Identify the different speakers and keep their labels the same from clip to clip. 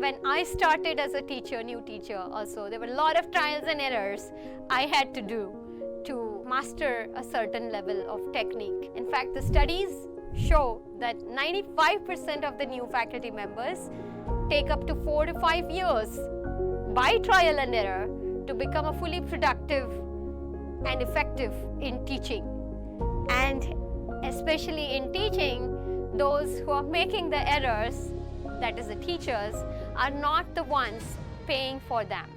Speaker 1: when I started as a teacher, new teacher also, there were a lot of trials and errors I had to do to master a certain level of technique. In fact, the studies show that 95% of the new faculty members take up to 4 to 5 years by trial and error to become a fully productive and effective in teaching. And especially in teaching, those who are making the errors, that is the teachers, are not the ones paying for them.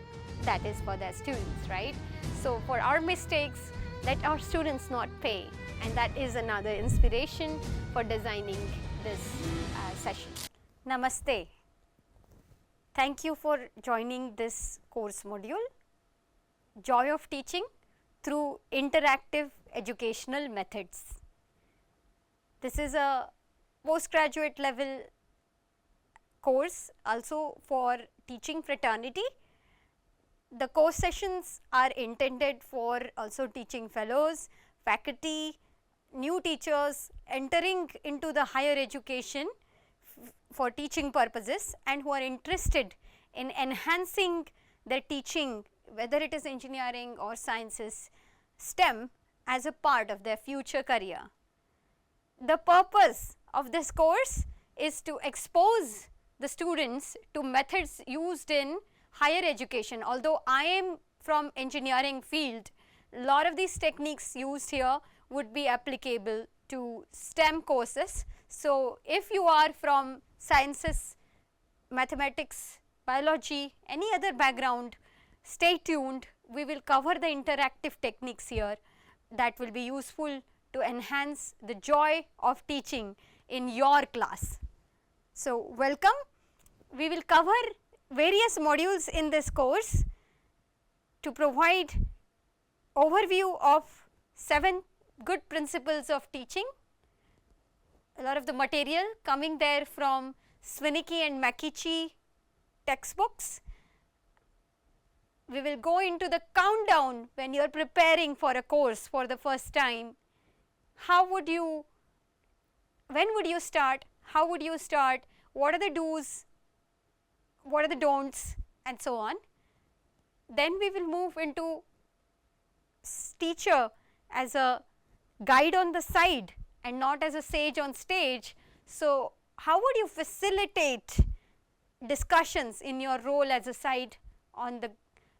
Speaker 1: That is for their students, right? So for our mistakes, let our students not pay. And that is another inspiration for designing this session. Namaste. Thank you for joining this course module, Joy of Teaching through Interactive Educational Methods. This is a postgraduate level course also for teaching fraternity. The course sessions are intended for also teaching fellows, faculty, new teachers entering into the higher education for teaching purposes and who are interested in enhancing their teaching, whether it is engineering or sciences, STEM, as a part of their future career. The purpose of this course is to expose the students to methods used in higher education. Although I am from engineering field, a lot of these techniques used here would be applicable to STEM courses. So if you are from sciences, mathematics, biology, any other background, stay tuned. We will cover the interactive techniques here that will be useful to enhance the joy of teaching in your class. So welcome. We will cover various modules in this course to provide overview of 7 good principles of teaching. A lot of the material coming there from Swinicky and Makichi textbooks. We will go into the countdown when you are preparing for a course for the first time. How would you, when would you start, how would you start, what are the do's, what are the don'ts, and so on. Then we will move into teacher as a guide on the side and not as a sage on stage. So how would you facilitate discussions in your role as a side on the,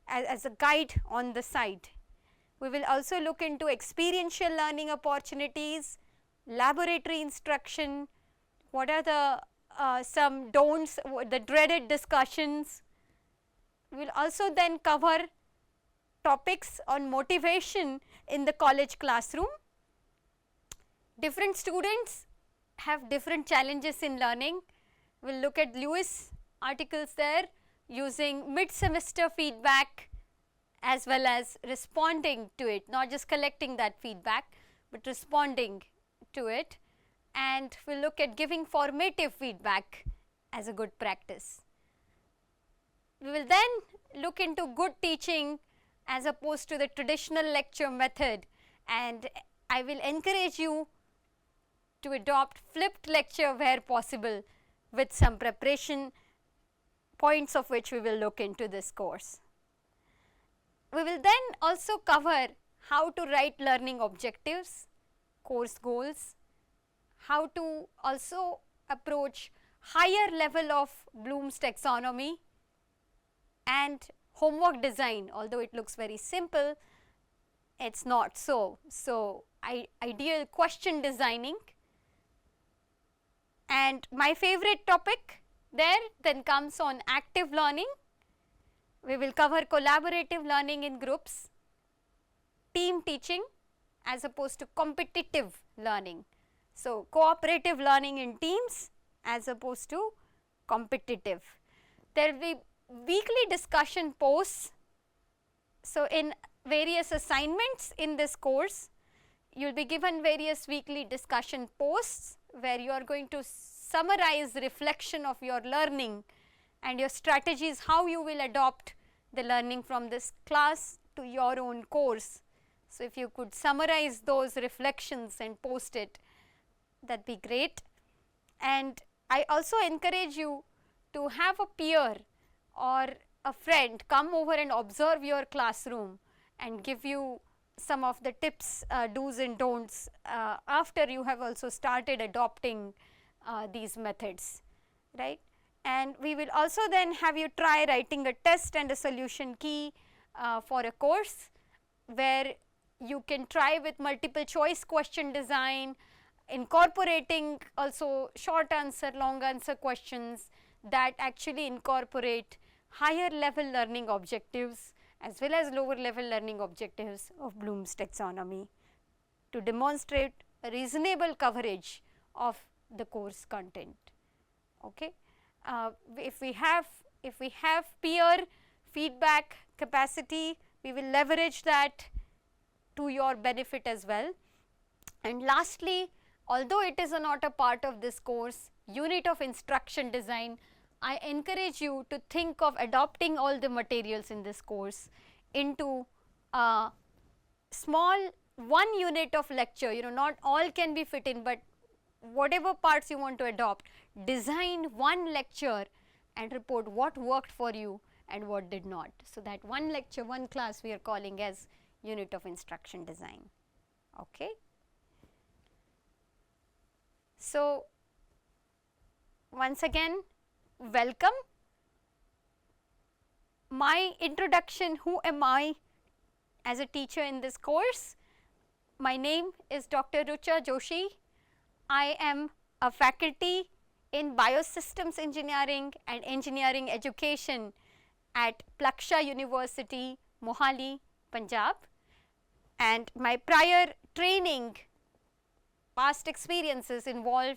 Speaker 1: as a guide on the side. We will also look into experiential learning opportunities, laboratory instruction, what are the some don'ts, the dreaded discussions. We will also then cover topics on motivation in the college classroom. Different students have different challenges in learning. We will look at Lewis articles there using mid-semester feedback as well as responding to it, not just collecting that feedback, but responding to it. And we will look at giving formative feedback as a good practice. We will then look into good teaching as opposed to the traditional lecture method, and I will encourage you to adopt flipped lecture where possible with some preparation, points of which we will look into this course. We will then also cover how to write learning objectives, course goals, how to also approach higher level of Bloom's taxonomy and homework design. Although it looks very simple, it is not so. So ideal question designing. And my favorite topic there then comes on active learning. We will cover collaborative learning in groups, team teaching as opposed to competitive learning. So cooperative learning in teams as opposed to competitive. There will be weekly discussion posts. So in various assignments in this course, you will be given various weekly discussion posts where you are going to summarize reflection of your learning and your strategies, how you will adopt the learning from this class to your own course. So if you could summarize those reflections and post it, that would be great. And I also encourage you to have a peer or a friend come over and observe your classroom and give you some of the tips, do's and don'ts after you have also started adopting these methods, right. And we will also then have you try writing a test and a solution key for a course, where you can try with multiple choice question design, incorporating also short answer, long answer questions that actually incorporate higher level learning objectives as well as lower level learning objectives of Bloom's taxonomy to demonstrate a reasonable coverage of the course content. Okay. If we have peer feedback capacity, we will leverage that to your benefit as well. And lastly, although it is not a part of this course, unit of instruction design, I encourage you to think of adopting all the materials in this course into a small 1 unit of lecture. Not all can be fit in, but whatever parts you want to adopt, design 1 lecture and report what worked for you and what did not. So, that 1 lecture, 1 class we are calling as unit of instruction design. Okay. So, once again, welcome. My introduction, who am I as a teacher in this course? My name is Dr. Rucha Joshi. I am a faculty in Biosystems Engineering and Engineering Education at Plaksha University, Mohali, Punjab. And my prior training, past experiences involve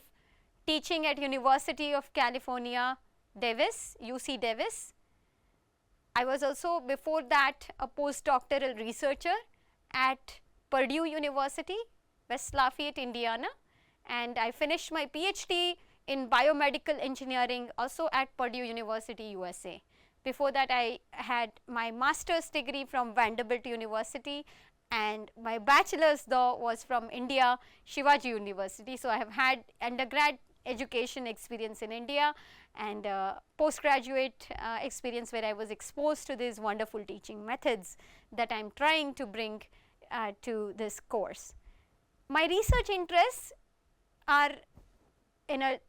Speaker 1: teaching at University of California, Davis, UC Davis. I was also before that a postdoctoral researcher at Purdue University, West Lafayette, Indiana, and I finished my PhD in biomedical engineering also at Purdue University, USA. Before that, I had my master's degree from Vanderbilt University, and my bachelor's though was from India, Shivaji University. So, I have had undergrad education experience in India and postgraduate experience where I was exposed to these wonderful teaching methods that I am trying to bring to this course. My research interests are in a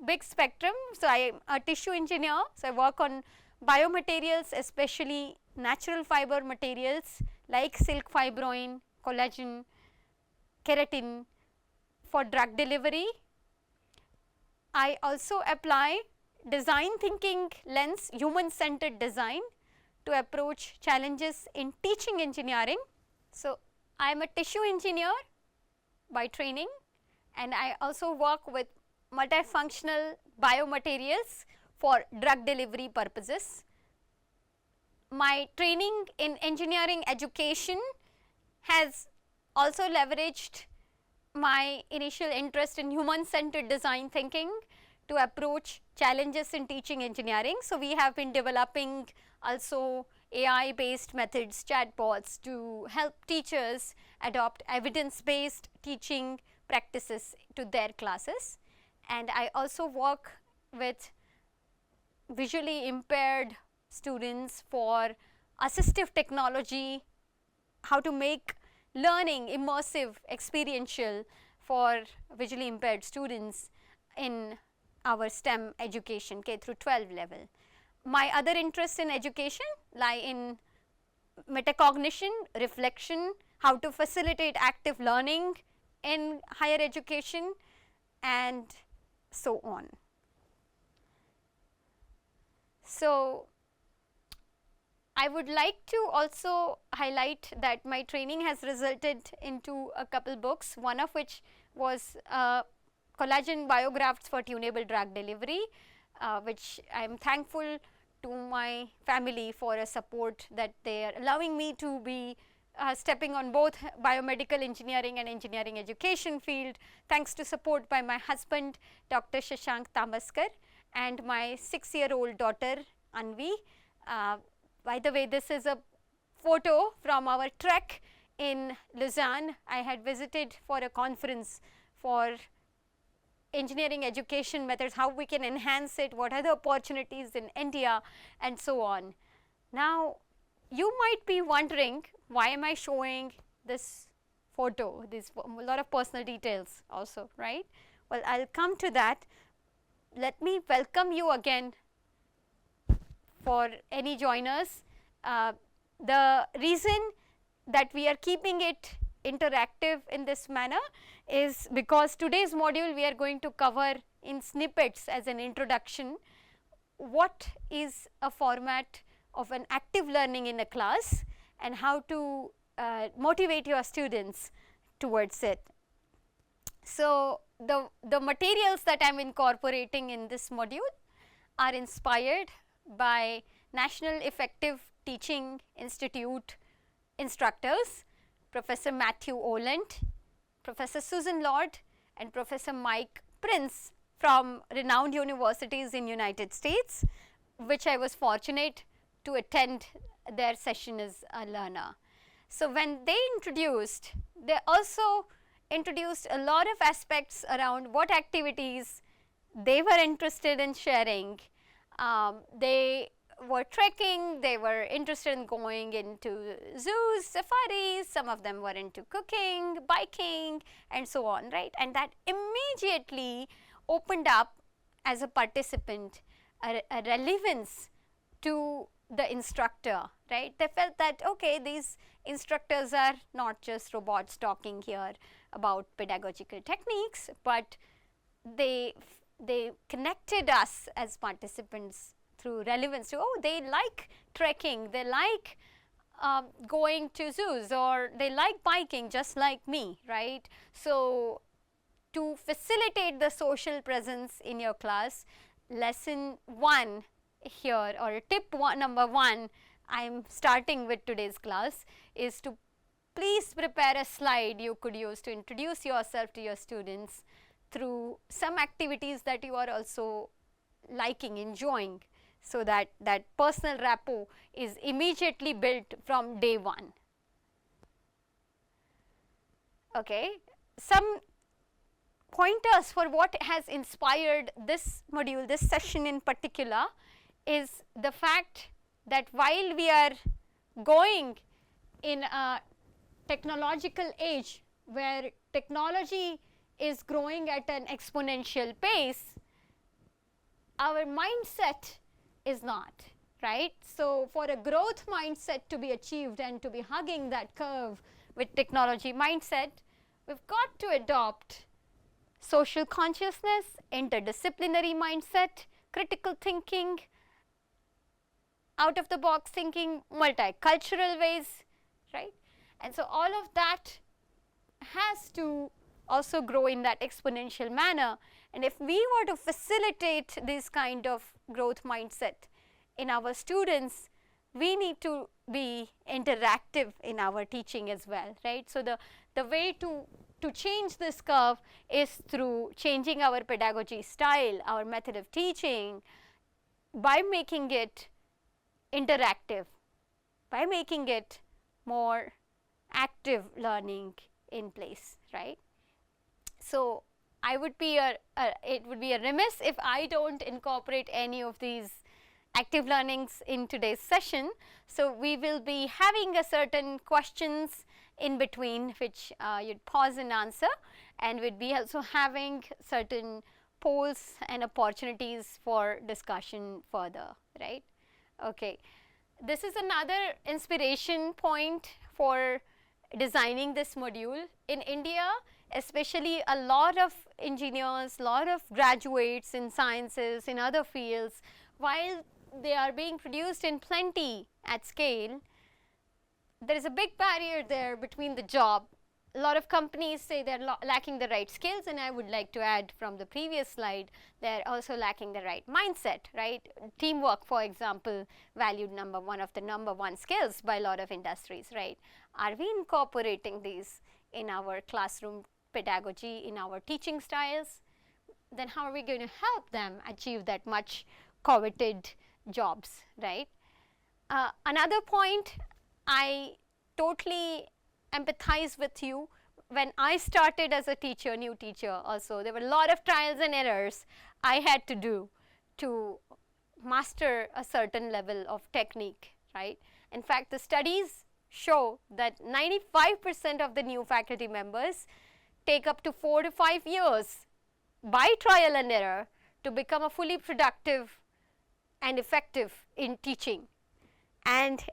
Speaker 1: big spectrum. So, I am a tissue engineer. So, I work on biomaterials, especially natural fiber materials like silk fibroin, collagen, keratin for drug delivery. I also apply design thinking lens, human centered design to approach challenges in teaching engineering. So, I am a tissue engineer by training, and I also work with multifunctional biomaterials for drug delivery purposes. My training in engineering education has also leveraged my initial interest in human centered design thinking to approach challenges in teaching engineering. So, we have been developing also AI based methods, chatbots to help teachers adopt evidence based teaching practices to their classes. And I also work with visually impaired students for assistive technology, how to make learning immersive, experiential for visually impaired students in our STEM education K through 12 level. My other interests in education lie in metacognition, reflection, how to facilitate active learning in higher education, and so on. So, I would like to also highlight that my training has resulted into a couple books, one of which was collagen biographs for tunable drug delivery, which I am thankful to my family for a support that they are allowing me to be stepping on both biomedical engineering and engineering education field, thanks to support by my husband Dr. Shashank Tamaskar and my 6-year-old daughter Anvi. By the way, this is a photo from our trek in Lausanne. I had visited for a conference for engineering education methods, how we can enhance it, what are the opportunities in India, and so on. Now, you might be wondering, why am I showing this photo, this a lot of personal details also, right? Well, I'll come to that. Let me welcome you again for any joiners. The reason that we are keeping it interactive in this manner is because today's module we are going to cover in snippets as an introduction what is a format of an active learning in a class and how to motivate your students towards it. So, the materials that I am incorporating in this module are inspired by National Effective Teaching Institute instructors, Professor Matthew Oland, Professor Susan Lord, and Professor Mike Prince from renowned universities in United States, which I was fortunate to attend their session as a learner. So, when they also introduced a lot of aspects around what activities they were interested in sharing. They were trekking, they were interested in going into zoos, safaris, some of them were into cooking, biking, and so on, right? And that immediately opened up as a participant a relevance to the instructor, right? They felt that, okay, these instructors are not just robots talking here about pedagogical techniques, but they connected us as participants through relevance to, oh, they like trekking, they like going to zoos, or they like biking just like me, right? So, to facilitate the social presence in your class, lesson 1 here, or tip number 1 I am starting with today's class is to please prepare a slide you could use to introduce yourself to your students through some activities that you are also liking, enjoying, so that that personal rapport is immediately built from day 1. Okay. Some pointers for what has inspired this module, this session in particular, is the fact that while we are going in a technological age where technology is growing at an exponential pace, our mindset is not, right. So, for a growth mindset to be achieved and to be hugging that curve with technology mindset, we have got to adopt social consciousness, interdisciplinary mindset, critical thinking, out of the box thinking, multicultural ways, right. And so, all of that has to also grow in that exponential manner, and if we were to facilitate this kind of growth mindset in our students, we need to be interactive in our teaching as well, right. So, the way to change this curve is through changing our pedagogy style, our method of teaching, by making it interactive, by making it more active learning in place, right. So, I would be it would be a remiss if I don't incorporate any of these active learnings in today's session. So, we will be having a certain questions in between which you'd pause and answer, and we'd be also having certain polls and opportunities for discussion further, right. Okay. This is another inspiration point for designing this module. In India, especially, a lot of engineers, lot of graduates in sciences, in other fields, while they are being produced in plenty at scale, there is a big barrier there between the job. A lot of companies say they are lacking the right skills, and I would like to add from the previous slide, they are also lacking the right mindset, right. Teamwork, for example, valued one of the number 1 skills by a lot of industries, right. Are we incorporating these in our classroom pedagogy, in our teaching styles? Then how are we going to help them achieve that much coveted jobs, right. Another point, I totally empathize with you when I started as a teacher, new teacher also, there were a lot of trials and errors I had to do to master a certain level of technique, right? In fact, the studies show that 95% of the new faculty members take up to 4 to 5 years by trial and error to become a fully productive and effective in teaching. And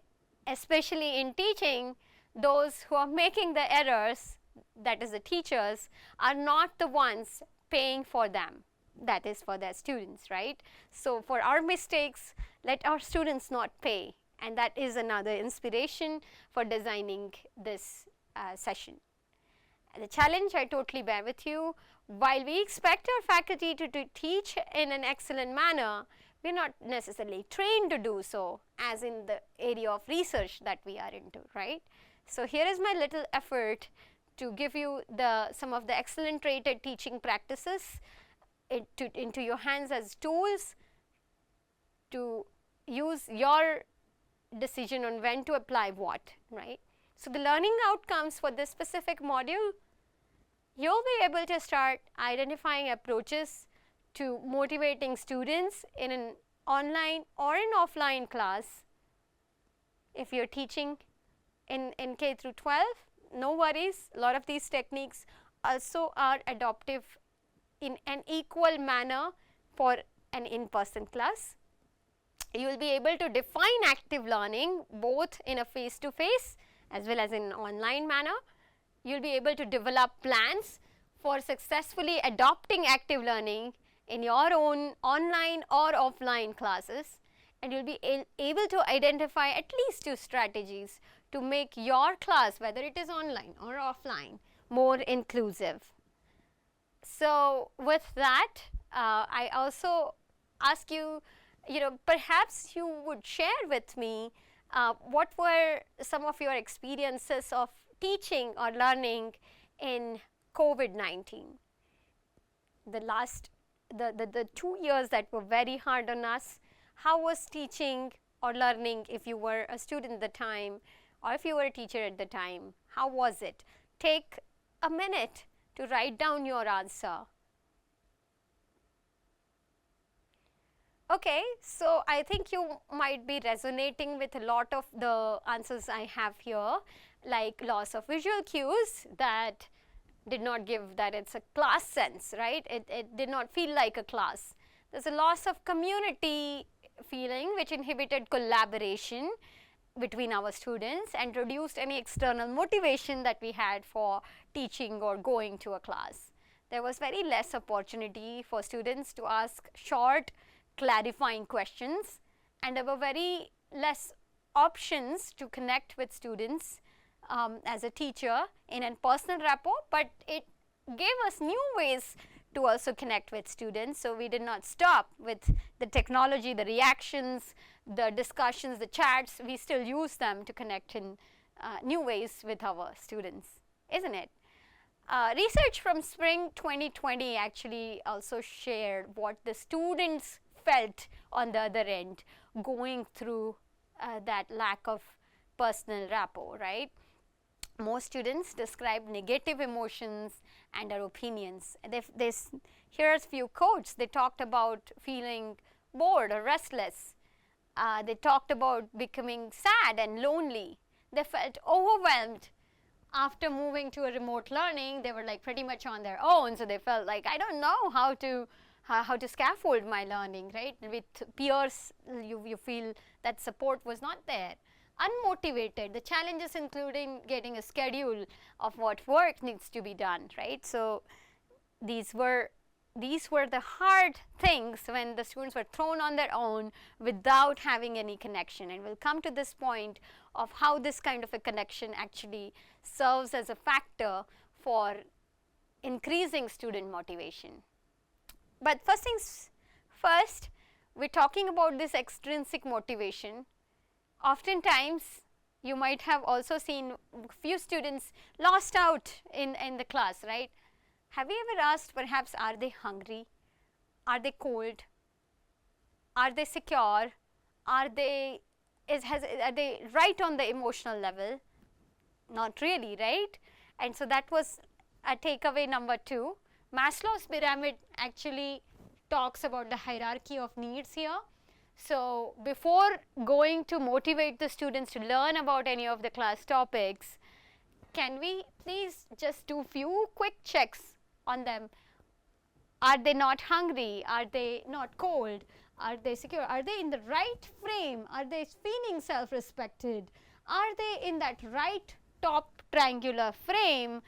Speaker 1: especially in teaching, those who are making the errors, that is the teachers, are not the ones paying for them, that is for their students, right? So for our mistakes, let our students not pay, and that is another inspiration for designing this session. The challenge I totally bear with you. While we expect our faculty to teach in an excellent manner, we are not necessarily trained to do so, as in the area of research that we are into, right? So here is my little effort to give you some of the excellent rated teaching practices into your hands as tools to use your decision on when to apply what, right? So the learning outcomes for this specific module, you'll be able to start identifying approaches to motivating students in an online or an offline class. If you're teaching in K through 12, no worries, a lot of these techniques also are adoptive in an equal manner for an in-person class. You will be able to define active learning both in a face-to-face as well as in an online manner. You will be able to develop plans for successfully adopting active learning in your own online or offline classes, and you will be able to identify at least 2 strategies to make your class, whether it is online or offline, more inclusive. So with that, I also ask you, perhaps you would share with me what were some of your experiences of teaching or learning in COVID-19. The 2 years that were very hard on us, how was teaching or learning if you were a student at the time or if you were a teacher at the time? How was it? Take a minute to write down your answer. Okay, so I think you might be resonating with a lot of the answers I have here, like loss of visual cues that did not give that it's a class sense, right? It did not feel like a class. There's a loss of community feeling which inhibited collaboration between our students and reduced any external motivation that we had for teaching or going to a class. There was very less opportunity for students to ask short, clarifying questions, and there were very less options to connect with students as a teacher in a personal rapport, but it gave us new ways to also connect with students. So we did not stop with the technology, the reactions, the discussions, the chats. We still use them to connect in new ways with our students, isn't it? Research from spring 2020 actually also shared what the students felt on the other end going through that lack of personal rapport, right? Most students describe negative emotions and their opinions. Here's few quotes. They talked about feeling bored or restless. They talked about becoming sad and lonely. They felt overwhelmed after moving to a remote learning. They were like pretty much on their own, so they felt like, I don't know how to scaffold my learning, right? With peers, you feel that support was not there. Unmotivated, the challenges including getting a schedule of what work needs to be done, right? So these were the hard things when the students were thrown on their own without having any connection, and we'll come to this point of how this kind of a connection actually serves as a factor for increasing student motivation. But first things first, we're talking about this extrinsic motivation. Oftentimes, you might have also seen few students lost out in the class, right? Have you ever asked perhaps, are they hungry? Are they cold? Are they secure? Are they right on the emotional level? Not really, right? And so that was takeaway number 2, Maslow's pyramid actually talks about the hierarchy of needs here. So, before going to motivate the students to learn about any of the class topics, can we please just do few quick checks on them? Are they not hungry? Are they not cold? Are they secure? Are they in the right frame? Are they feeling self-respected? Are they in that right top triangular frame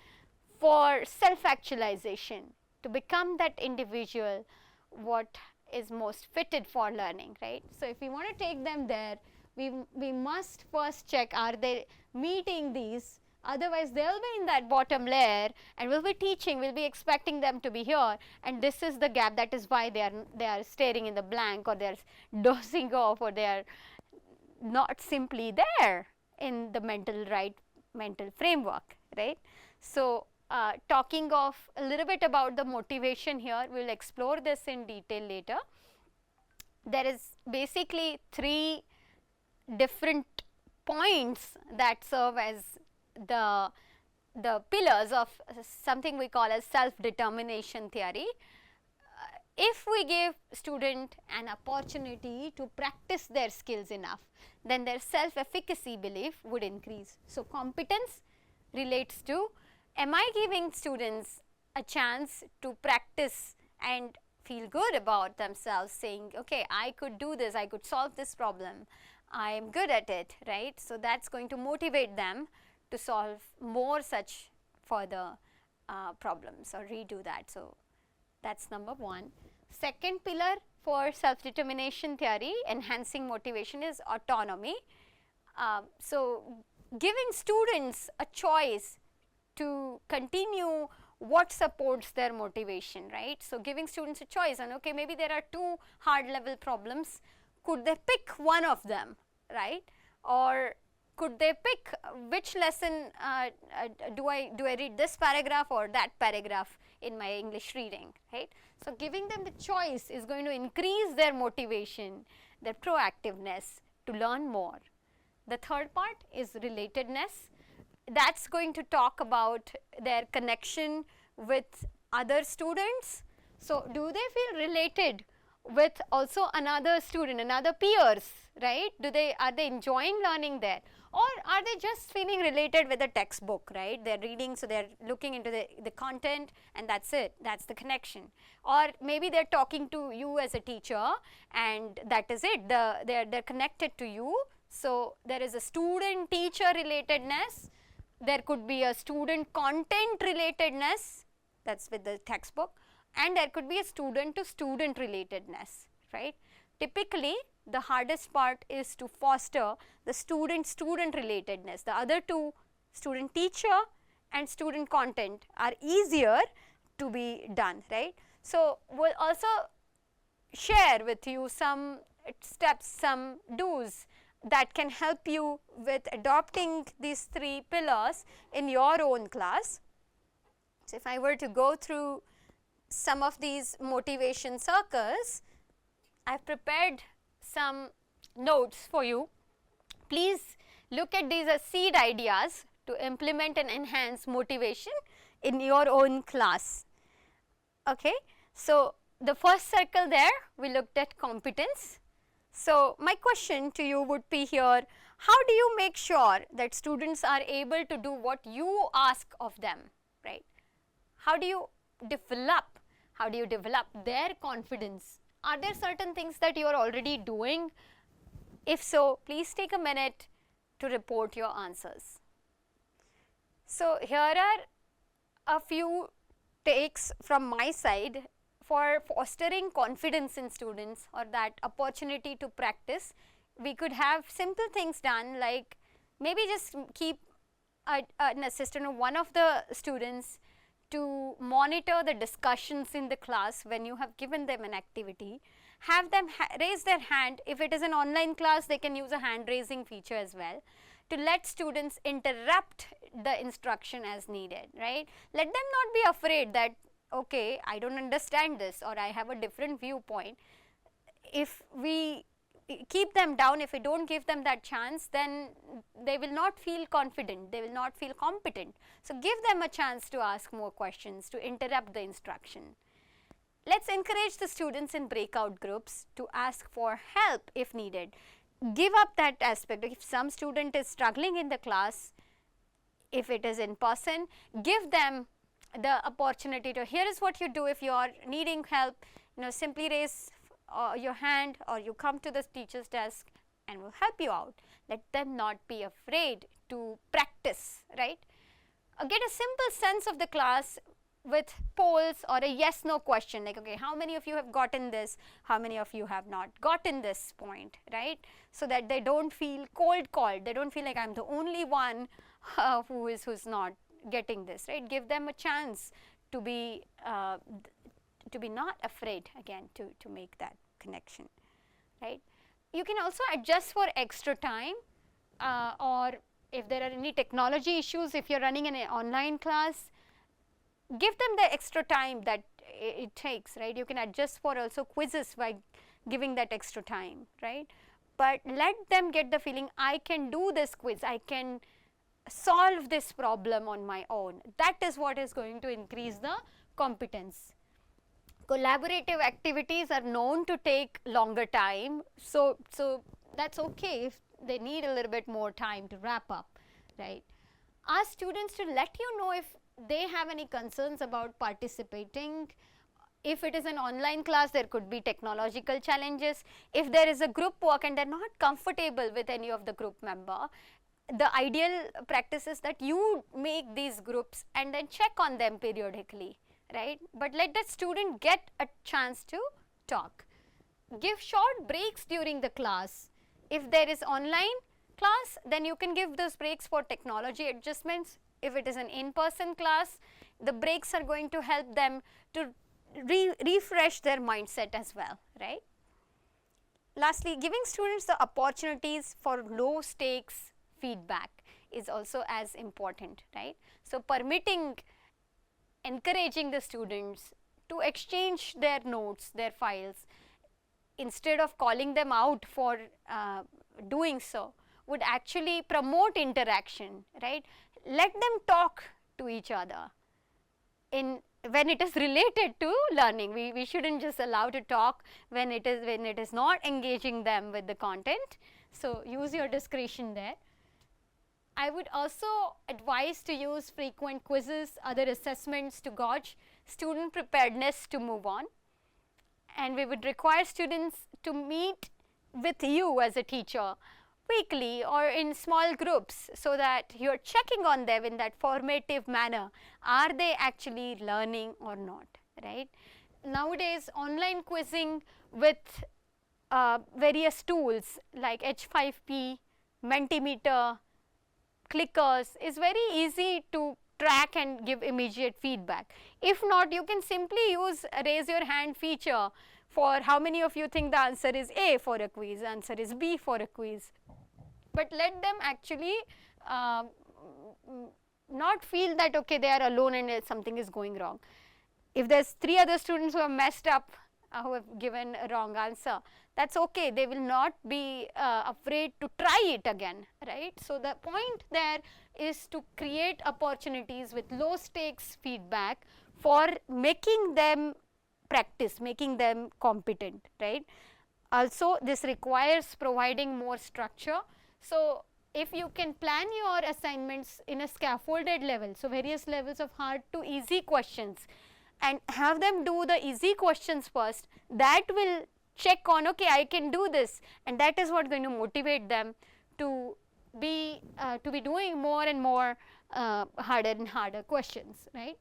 Speaker 1: for self-actualization, to become that individual what is most fitted for learning, right? So, if we want to take them there, we must first check, are they meeting these? Otherwise, they will be in that bottom layer, and we will be teaching, we will be expecting them to be here, and this is the gap. That is why they are staring in the blank, or they are dozing off, or they are not simply there in the mental framework, right? So, talking of a little bit about the motivation here, we will explore this in detail later. There is basically 3 different points that serve as the pillars of something we call as self-determination theory. If we give student an opportunity to practice their skills enough, then their self-efficacy belief would increase. So, competence relates to, am I giving students a chance to practice and feel good about themselves, saying, okay, I could do this, I could solve this problem, I am good at it, right? So, that is going to motivate them to solve more such further problems or redo that. So, that is number 1. Second pillar for self-determination theory, enhancing motivation, is autonomy. So, giving students a choice to continue what supports their motivation, right? So, giving students a choice, and okay, maybe there are 2 hard level problems, could they pick one of them, right? Or could they pick which lesson do I read this paragraph or that paragraph in my English reading, right? So, giving them the choice is going to increase their motivation, their proactiveness to learn more. The third part is relatedness. That is going to talk about their connection with other students. So, do they feel related with also another student, another peers, right? Are they enjoying learning there, or are they just feeling related with the textbook, right? They are reading, so they are looking into the content, and that is it, that is the connection. Or maybe they are talking to you as a teacher, and that is it, they are connected to you. So, there is a student teacher relatedness, there could be a student content relatedness, that is with the textbook, and there could be a student to student relatedness, right. Typically, the hardest part is to foster the student-student relatedness. The other 2, student teacher and student content, are easier to be done, right. So, we will also share with you some steps, some do's that can help you with adopting these 3 pillars in your own class. So, if I were to go through some of these motivation circles, I have prepared some notes for you. Please look at these as seed ideas to implement and enhance motivation in your own class. Okay. So, the first circle there, we looked at competence. So, my question to you would be here, how do you make sure that students are able to do what you ask of them, right? How do you develop their confidence? Are there certain things that you are already doing? If so, please take a minute to report your answers. So, here are a few takes from my side for fostering confidence in students, or that opportunity to practice. We could have simple things done, like maybe just keep an assistant or one of the students to monitor the discussions in the class when you have given them an activity. Have them raise their hand. If it is an online class, they can use a hand raising feature as well, to let students interrupt the instruction as needed, right. Let them not be afraid that, okay, I do not understand this, or I have a different viewpoint. If we keep them down, if we don't give them that chance, then they will not feel confident, they will not feel competent. So give them a chance to ask more questions, to interrupt the instruction. Let's encourage the students in breakout groups to ask for help if needed. Give up that aspect. If some student is struggling in the class, if it is in person, give them the opportunity to, here is what you do if you are needing help, simply raise your hand, or you come to the teacher's desk and we'll help you out. Let them not be afraid to practice, right? Get a simple sense of the class with polls or a yes no question, like, okay, how many of you have gotten this, how many of you have not gotten this point, right? So that they don't feel cold called, they don't feel like I'm the only one who's not getting this, right? Give them a chance to be not afraid again to make that connection, right? You can also adjust for extra time, or if there are any technology issues, if you're running an online class, give them the extra time that it takes, right? You can adjust for also quizzes by giving that extra time, right? But let them get the feeling, I can do this quiz, I can solve this problem on my own. That is what is going to increase the competence. Collaborative activities are known to take longer time, so that's okay if they need a little bit more time to wrap up, right? Ask students to let you know if they have any concerns about participating. If it is an online class, there could be technological challenges. If there is a group work and they're not comfortable with any of the group member, the ideal practice is that you make these groups and then check on them periodically, right? But let the student get a chance to talk. Give short breaks during the class. If there is online class, then you can give those breaks for technology adjustments. If it is an in-person class, the breaks are going to help them to refresh their mindset as well, right? Lastly, giving students the opportunities for low stakes feedback is also as important, right? So encouraging the students to exchange their notes, their files, instead of calling them out for doing so, would actually promote interaction, right? Let them talk to each other when it is related to learning. We shouldn't just allow to talk when it is not engaging them with the content. So use your discretion there. I would also advise to use frequent quizzes, other assessments to gauge student preparedness to move on. And we would require students to meet with you as a teacher weekly or in small groups, so that you're checking on them in that formative manner. Are they actually learning or not, right? Nowadays, online quizzing with various tools like H5P, Mentimeter, clickers is very easy to track and give immediate feedback. If not, you can simply use a raise your hand feature for how many of you think the answer is A for a quiz, answer is B for a quiz. But let them actually not feel that, okay, they are alone and something is going wrong. If there's 3 other students who have messed up, who have given a wrong answer, that's okay. They will not be afraid to try it again, right? So the point there is to create opportunities with low stakes feedback for making them practice, making them competent, right? Also, this requires providing more structure. So if you can plan your assignments in a scaffolded level, so various levels of hard to easy questions, and have them do the easy questions first, that will check on, okay, I can do this, and that is what is going to motivate them to be doing more and more harder and harder questions, right?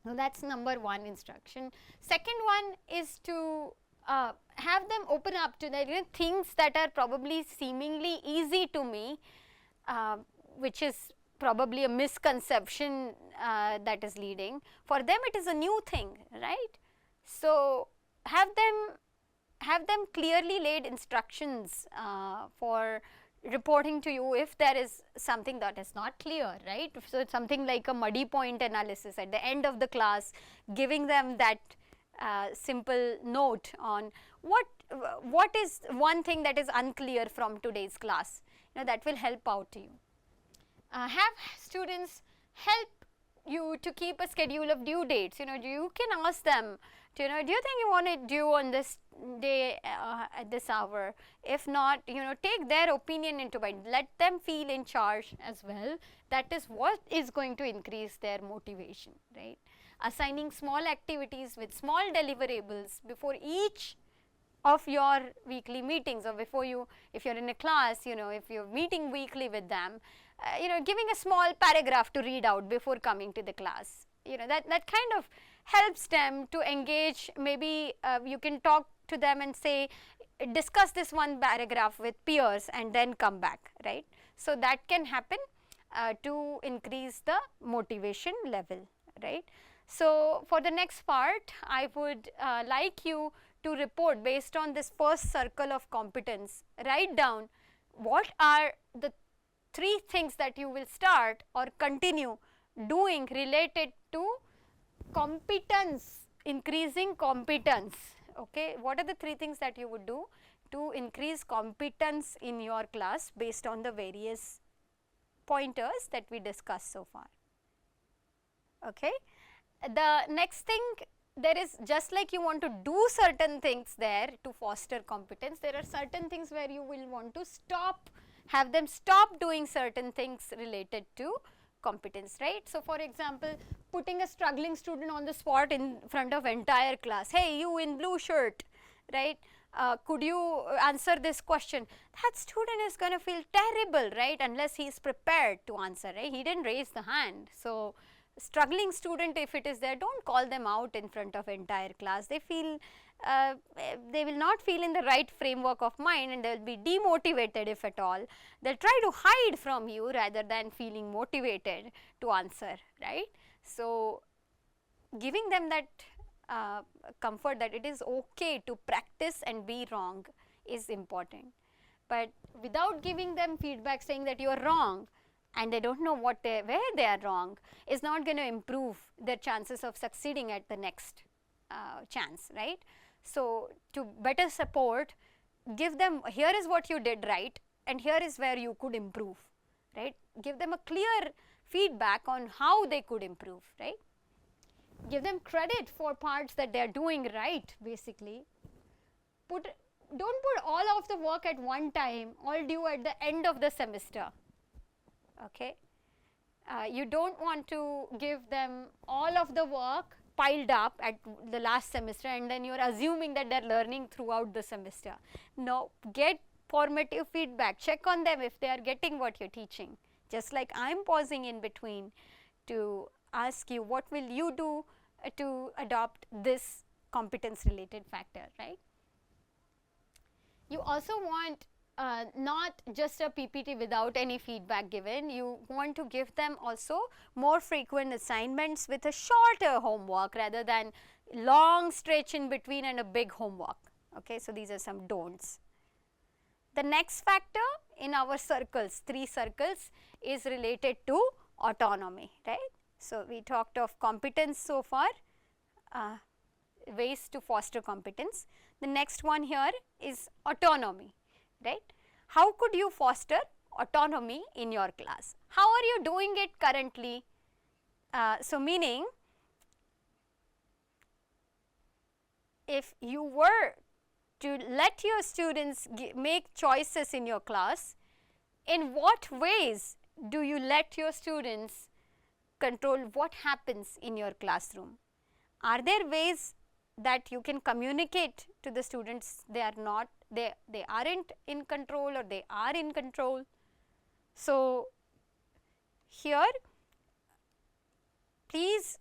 Speaker 1: So that's number 1 instruction. Second one is to have them open up to the things that are probably seemingly easy to me, which is probably a misconception that is leading. For them it is a new thing, right? So have them clearly laid instructions for reporting to you if there is something that is not clear, right? So it's something like a muddy point analysis at the end of the class, giving them that simple note on what what is one thing that is unclear from today's class, that will help out to you. Have students help you to keep a schedule of due dates. You can ask them, do you think you want it due on this day at this hour? If not, take their opinion into mind. Let them feel in charge as well. That is what is going to increase their motivation, right? Assigning small activities with small deliverables before each of your weekly meetings, or before if you're in a class, if you're meeting weekly with them, giving a small paragraph to read out before coming to the class, that kind of helps them to engage. Maybe you can talk to them and say, discuss this one paragraph with peers and then come back, right? So that can happen to increase the motivation level, right? So for the next part, I would like you to report based on this first circle of competence. Write down what are the 3 things that you will start or continue doing related to competence, increasing competence. Okay, what are the 3 things that you would do to increase competence in your class based on the various pointers that we discussed so far. Okay, the next thing, there is, just like you want to do certain things there to foster competence, there are certain things where you will want to have them stop doing certain things related to competence, right? So for example, putting a struggling student on the spot in front of entire class, hey, you in blue shirt, right? Could you answer this question? That student is going to feel terrible, right, unless he is prepared to answer, right? He didn't raise the hand. So struggling student, if it is there, don't call them out in front of entire class. They feel they will not feel in the right framework of mind, and they will be demotivated if at all. They will try to hide from you rather than feeling motivated to answer, right? So giving them that comfort that it is okay to practice and be wrong is important. But without giving them feedback saying that you are wrong, and they don't know where they are wrong, is not going to improve their chances of succeeding at the next chance, right? So to better support, give them, here is what you did right and here is where you could improve, right? Give them a clear feedback on how they could improve, right? Give them credit for parts that they are doing right, basically. Don't put all of the work at one time, all due at the end of the semester. Okay, you don't want to give them all of the work piled up at the last semester and then you are assuming that they are learning throughout the semester. No, get formative feedback, check on them if they are getting what you are teaching. Just like I am pausing in between to ask you, what will you do to adopt this competence related factor, right? You also want not just a PPT without any feedback given. You want to give them also more frequent assignments with a shorter homework rather than long stretch in between and a big homework. Okay, so these are some don'ts. The next factor in our circles, 3 circles, is related to autonomy, right? So we talked of competence so far, ways to foster competence. The next one here is autonomy, right? How could you foster autonomy in your class? How are you doing it currently? So meaning, if you were to let your students make choices in your class, in what ways do you let your students control what happens in your classroom? Are there ways that you can communicate to the students they aren't in control or they are in control? So here, please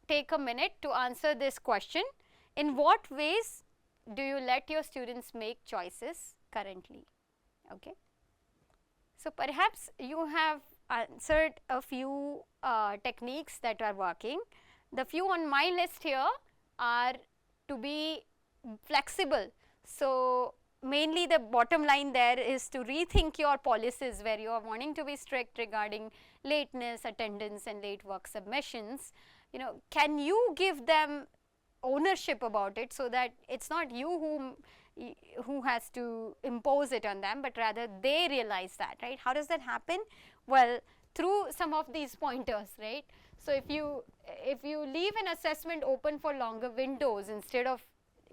Speaker 1: take a minute to answer this question. In what ways do you let your students make choices currently? Okay. So perhaps you have answered a few techniques that are working. The few on my list here are to be flexible. So mainly the bottom line there is to rethink your policies where you are wanting to be strict regarding lateness, attendance and late work submissions. Can you give them ownership about it so that it's not you who who has to impose it on them, but rather they realize that, right? How does that happen? Well, through some of these pointers, right? So if you leave an assessment open for longer windows instead of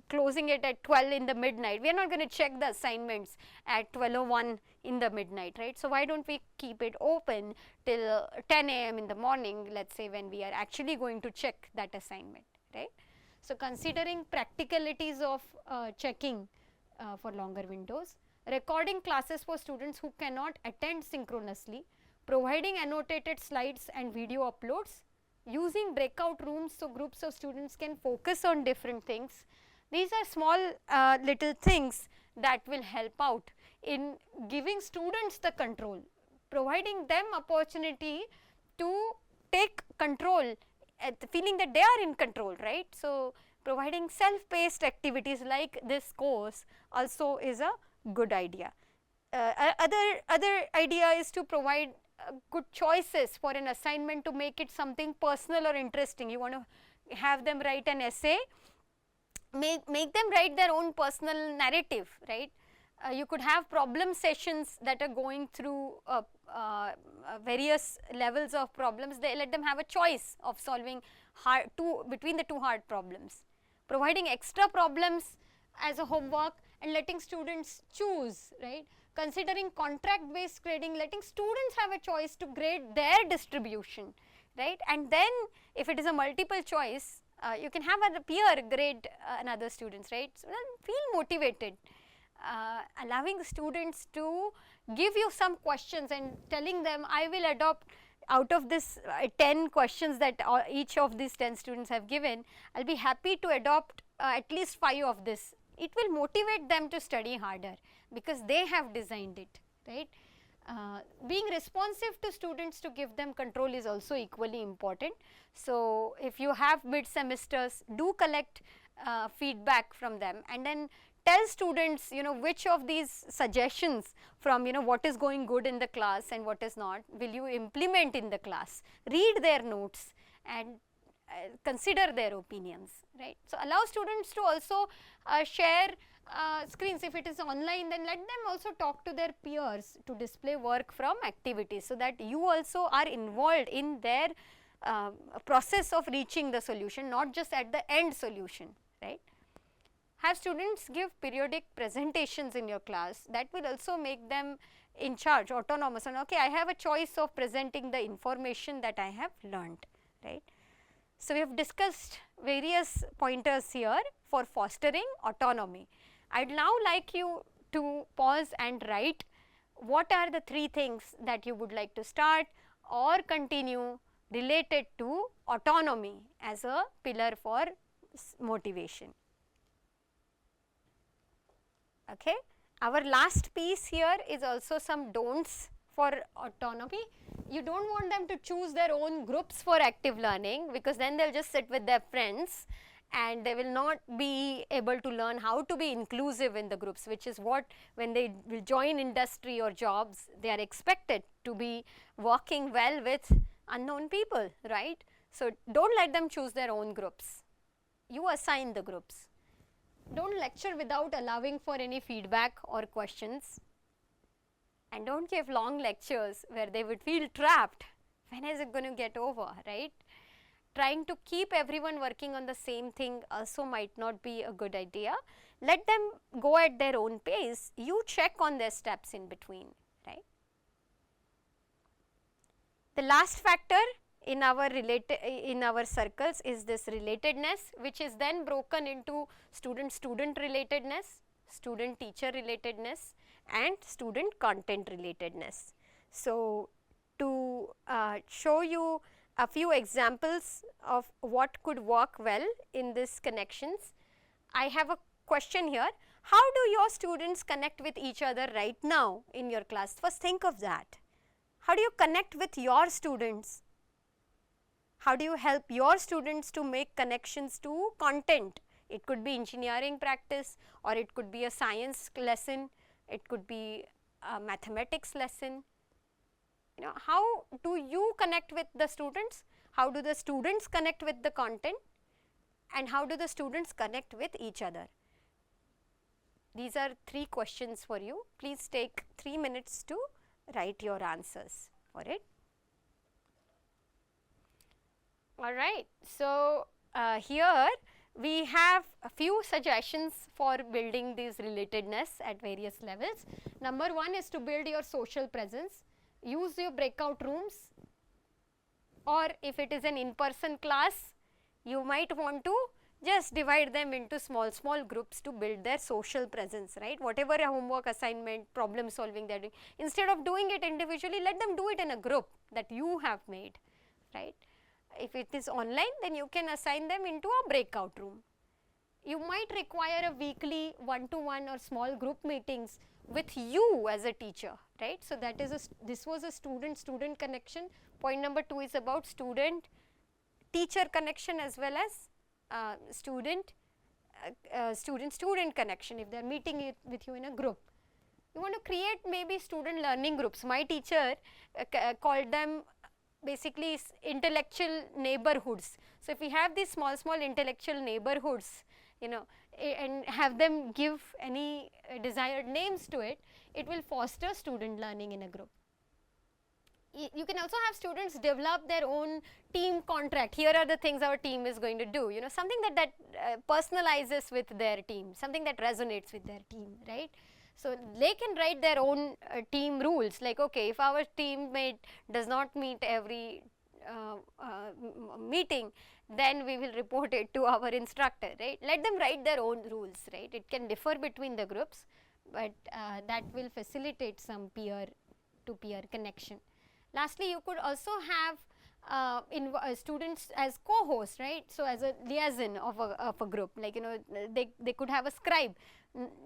Speaker 1: closing it at 12 in the midnight, we are not going to check the assignments at 12:01 in the midnight, right? So why don't we keep it open till 10 a.m. in the morning, let's say, when we are actually going to check that assignment, right? So considering practicalities of checking for longer windows, recording classes for students who cannot attend synchronously, providing annotated slides and video uploads, using breakout rooms so groups of students can focus on different things. These are small little things that will help out in giving students the control, providing them opportunity to take control, feeling that they are in control, right? So providing self-paced activities like this course also is a good idea. Other idea is to provide good choices for an assignment to make it something personal or interesting. You want to have them write an essay, make them write their own personal narrative, right? You could have problem sessions that are going through various levels of problems. They let them have a choice of solving between the two hard problems, providing extra problems as a homework and letting students choose, right? Considering contract based grading, letting students have a choice to grade their distribution, right? And then if it is a multiple choice, you can have a peer grade another students, right? So feel motivated. Allowing students to give you some questions and telling them, I will adopt out of this 10 questions that each of these 10 students have given, I will be happy to adopt at least 5 of this. It will motivate them to study harder because they have designed it, right? Being responsive to students to give them control is also equally important. So if you have mid semesters, do collect feedback from them and then tell students, which of these suggestions from, what is going good in the class and what is not, will you implement in the class. Read their notes and consider their opinions, right? So allow students to also share screens. If it is online, then let them also talk to their peers to display work from activities, so that you also are involved in their process of reaching the solution, not just at the end solution, right? Have students give periodic presentations in your class. That will also make them in charge, autonomous, and okay, I have a choice of presenting the information that I have learned, right? So we have discussed various pointers here for fostering autonomy. I'd now like you to pause and write what are the 3 things that you would like to start or continue related to autonomy as a pillar for motivation. Okay. Our last piece here is also some don'ts for autonomy. You don't want them to choose their own groups for active learning, because then they will just sit with their friends and they will not be able to learn how to be inclusive in the groups, which is what, when they will join industry or jobs, they are expected to be working well with unknown people, right? So don't let them choose their own groups. You assign the groups. Don't lecture without allowing for any feedback or questions, and don't give long lectures where they would feel trapped. When is it going to get over, right? Trying to keep everyone working on the same thing also might not be a good idea. Let them go at their own pace. You check on their steps in between, right? The last factor in our circles is this relatedness, which is then broken into student-student relatedness, student-teacher relatedness, and student content relatedness. So to show you a few examples of what could work well in these connections, I have a question here. How do your students connect with each other right now in your class? First think of that. How do you connect with your students? How do you help your students to make connections to content? It could be engineering practice, or it could be a science lesson, it could be a mathematics lesson. How do you connect with the students? How do the students connect with the content? And how do the students connect with each other? These are 3 questions for you. Please take 3 minutes to write your answers for it. Alright, so here we have a few suggestions for building this relatedness at various levels. Number 1 is to build your social presence. Use your breakout rooms, or if it is an in-person class, you might want to just divide them into small groups to build their social presence, right. Whatever homework, assignment, problem solving they are doing, instead of doing it individually, let them do it in a group that you have made, right. If it is online, then you can assign them into a breakout room. You might require a weekly one-to-one or small group meetings with you as a teacher, right. So, that is this was a student-student connection. Point number 2 is about student-teacher connection as well as student-student connection if they are meeting with you in a group. You want to create maybe student learning groups. My teacher called them basically intellectual neighborhoods. So, if we have these small intellectual neighborhoods, you know, and have them give any desired names to it, it will foster student learning in a group. You can also have students develop their own team contract. Here are the things our team is going to do, you know, something that personalizes with their team, something that resonates with their team, right. So, they can write their own team rules, like, okay, if our teammate does not meet every meeting, then we will report it to our instructor, right. Let them write their own rules, right. It can differ between the groups, but that will facilitate some peer-to-peer connection. Lastly, you could also have students as co-hosts, right. So, as a liaison of a group, like, you know, they could have a scribe.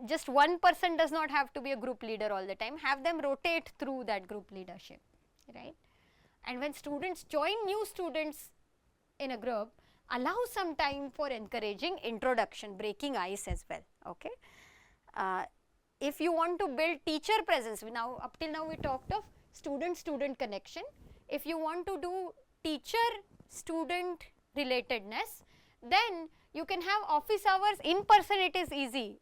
Speaker 1: Just one person does not have to be a group leader all the time. Have them rotate through that group leadership, right. And when students join new students in a group, allow some time for encouraging introduction, breaking ice as well, okay. If you want to build teacher presence, up till now we talked of student-student connection. If you want to do teacher-student relatedness, then you can have office hours. In person it is easy,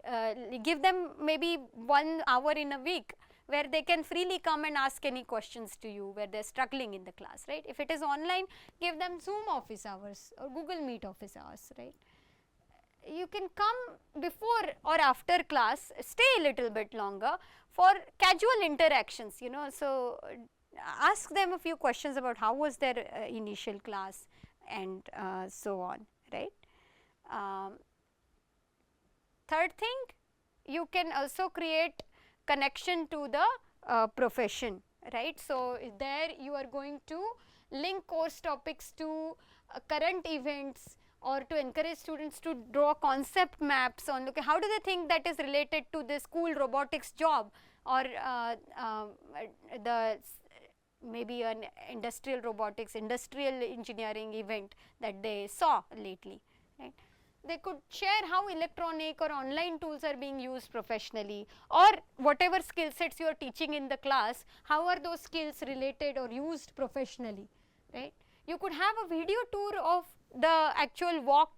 Speaker 1: give them maybe 1 hour in a week where they can freely come and ask any questions to you where they are struggling in the class, right. If it is online, give them Zoom office hours or Google Meet office hours, right. You can come before or after class, stay a little bit longer for casual interactions, you know. So, ask them a few questions about how was their initial class and so on, right. Third thing, you can also create connection to the profession, right. So, there you are going to link course topics to current events, or to encourage students to draw concept maps on, okay, how do they think that is related to the school robotics job, or the maybe an industrial robotics, industrial engineering event that they saw lately, right. They could share how electronic or online tools are being used professionally, or whatever skill sets you are teaching in the class, how are those skills related or used professionally, right. You could have a video tour of the actual walk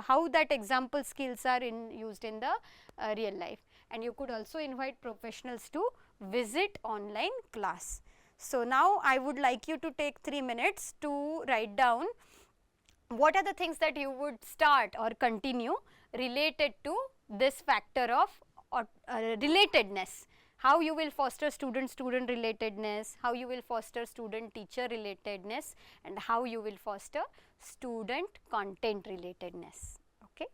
Speaker 1: how that example skills are used in the real life, and you could also invite professionals to visit online class. So, now I would like you to take 3 minutes to write down what are the things that you would start or continue related to this factor of relatedness. How you will foster student-student relatedness, how you will foster student-teacher relatedness, and how you will foster student content relatedness, okay.